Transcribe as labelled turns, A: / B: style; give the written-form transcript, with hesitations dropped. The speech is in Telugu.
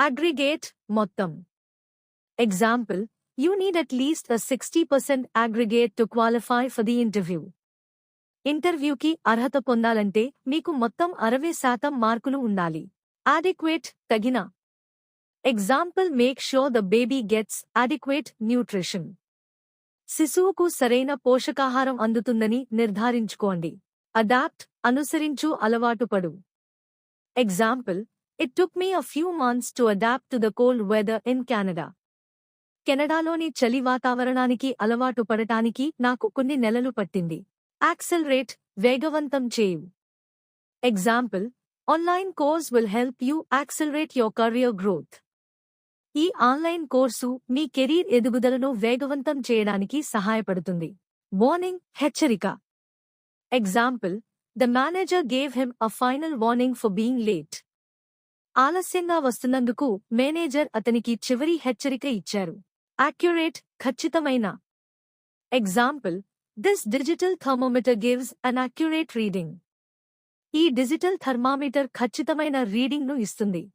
A: అగ్రిగేట్ మొత్తం. Example, you need at least a 60% aggregate to qualify for the interview. ఇంటర్వ్యూకి అర్హత పొందాలంటే మీకు మొత్తం 60% మార్కులు ఉండాలి. adequate తగిన. Example, make sure the baby gets adequate nutrition. శిశువుకు సరైన పోషకాహారం అందుతుందని నిర్ధారించుకోండి. అడాప్ట్ అనుసరించు, అలవాటుపడు. Example, it took me a few months to adapt to the cold weather in Canada. కెనడాలోని చలి వాతావరణానికి అలవాటు పడటానికి నాకు కొన్ని నెలలు పట్టింది. యాక్సెలరేట్ వేగవంతం చేయు. Example, online course will help you accelerate your career growth. ఈ ఆన్లైన్ కోర్సు మీ కెరీర్ ఎదుగుదలను వేగవంతం చేయడానికి సహాయపడుతుంది. వార్నింగ్ హెచ్చరిక. Example, the manager gave him a final warning for being late. ఆలస్యంగా వస్తున్నందుకు మేనేజర్ అతనికి చివరి హెచ్చరిక ఇచ్చారు. యాక్యురేట్ ఖచ్చితమైన. Example, this digital thermometer gives an accurate reading. ఈ డిజిటల్ థర్మామీటర్ ఖచ్చితమైన రీడింగ్ను ఇస్తుంది.